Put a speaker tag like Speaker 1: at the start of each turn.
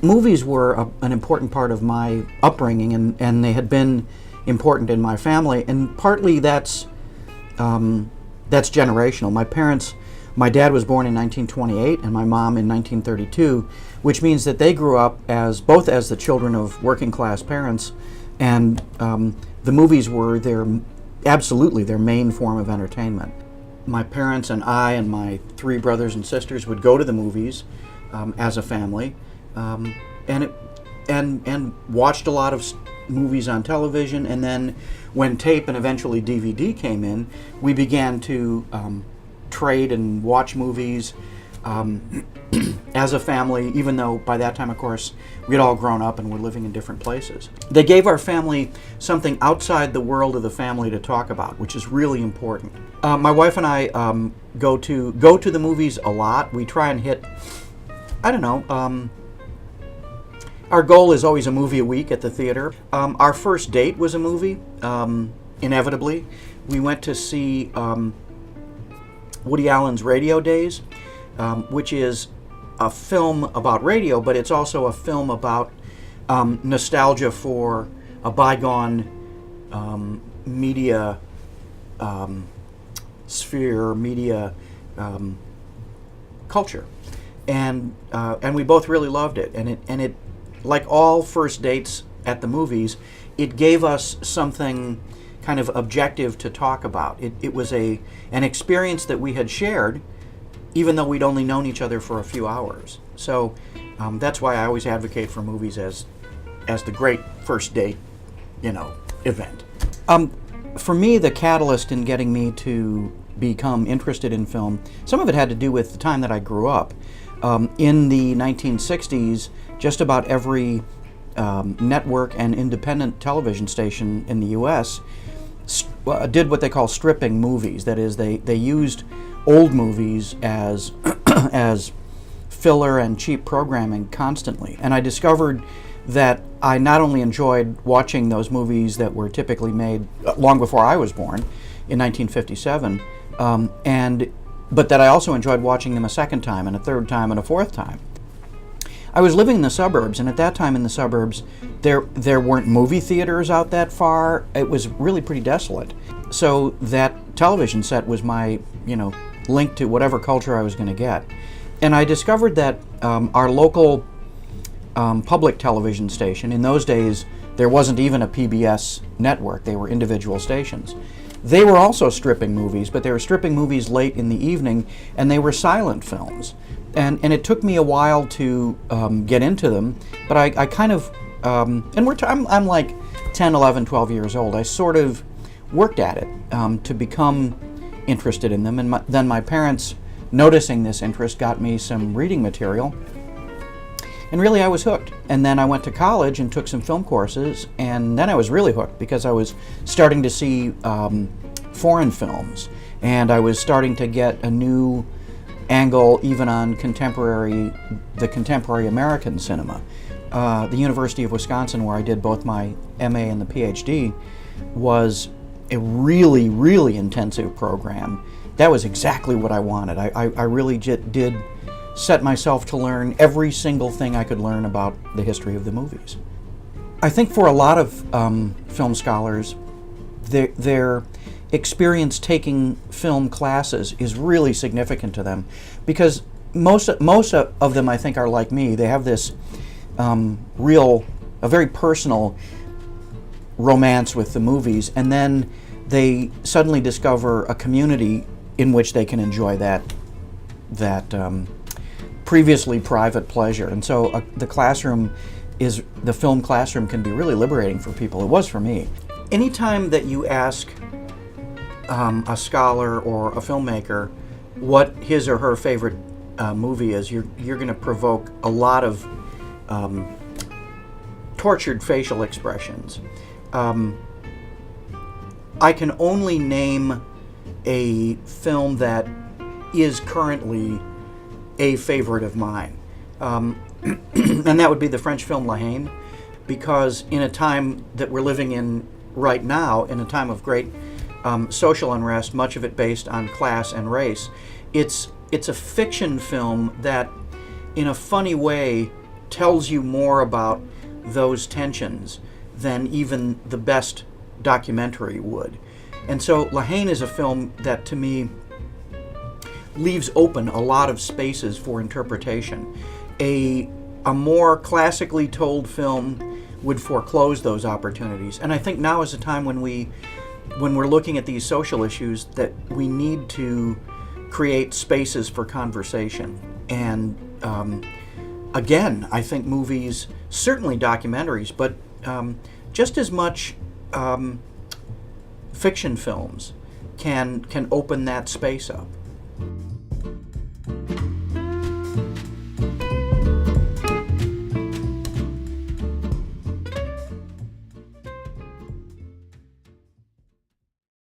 Speaker 1: Movies were an important part of my upbringing, and they had been important in my family, and partly that's generational. My dad was born in 1928 and my mom in 1932, which means that they grew up both as the children of working class parents, and the movies were absolutely their main form of entertainment. My parents and I and my three brothers and sisters would go to the movies as a family, and watched a lot of movies on television, and then when tape and eventually DVD came in, we began to trade and watch movies as a family, even though by that time, of course, we had all grown up and were living in different places. They gave our family something outside the world of the family to talk about, which is really important. My wife and I go to the movies a lot. We try and hit, I don't know, our goal is always a movie a week at the theater. Our first date was a movie, inevitably. We went to see Woody Allen's Radio Days, which is a film about radio, but it's also a film about nostalgia for a bygone media sphere, media culture, and we both really loved it. And it, like all first dates at the movies, it gave us something kind of objective to talk about. It was an experience that we had shared, even though we'd only known each other for a few hours. So that's why I always advocate for movies as the great first date, event. For me, the catalyst in getting me to become interested in film, some of it had to do with the time that I grew up. In the 1960s, just about every network and independent television station in the U.S. Did what they call stripping movies. That is, they used old movies as as filler and cheap programming constantly. And I discovered that I not only enjoyed watching those movies that were typically made long before I was born, in 1957, but that I also enjoyed watching them a second time and a third time and a fourth time. I was living in the suburbs, and at that time in the suburbs, there weren't movie theaters out that far. It was really pretty desolate. So that television set was my, link to whatever culture I was going to get. And I discovered that our local public television station, in those days, there wasn't even a PBS network. They were individual stations. They were also stripping movies, but they were stripping movies late in the evening, and they were silent films. And it took me a while to get into them, but I kind of, I'm like 10, 11, 12 years old. I sort of worked at it to become interested in them, and then my parents, noticing this interest, got me some reading material, and really I was hooked. And then I went to college and took some film courses, and then I was really hooked because I was starting to see foreign films, and I was starting to get a new angle even on the contemporary American cinema. The University of Wisconsin, where I did both my MA and the PhD, was a really, really intensive program. That was exactly what I wanted. I really did set myself to learn every single thing I could learn about the history of the movies. I think for a lot of film scholars, their experience taking film classes is really significant to them, because most of them, I think, are like me. They have this a very personal romance with the movies, and then they suddenly discover a community in which they can enjoy that previously private pleasure. And so the film classroom can be really liberating for people. It was for me. Anytime that you ask a scholar or a filmmaker what his or her favorite movie is, you're going to provoke a lot of tortured facial expressions. I can only name a film that is currently a favorite of mine, and that would be the French film La Haine, because in a time that we're living in right now, in a time of great social unrest, much of it based on class and race, it's a fiction film that, in a funny way, tells you more about those tensions than even the best documentary would. And so La Haine is a film that, to me, leaves open a lot of spaces for interpretation. A more classically told film would foreclose those opportunities. And I think now is a time when we're looking at these social issues that we need to create spaces for conversation. And again, I think movies, certainly documentaries, but just as much fiction films can open that space up.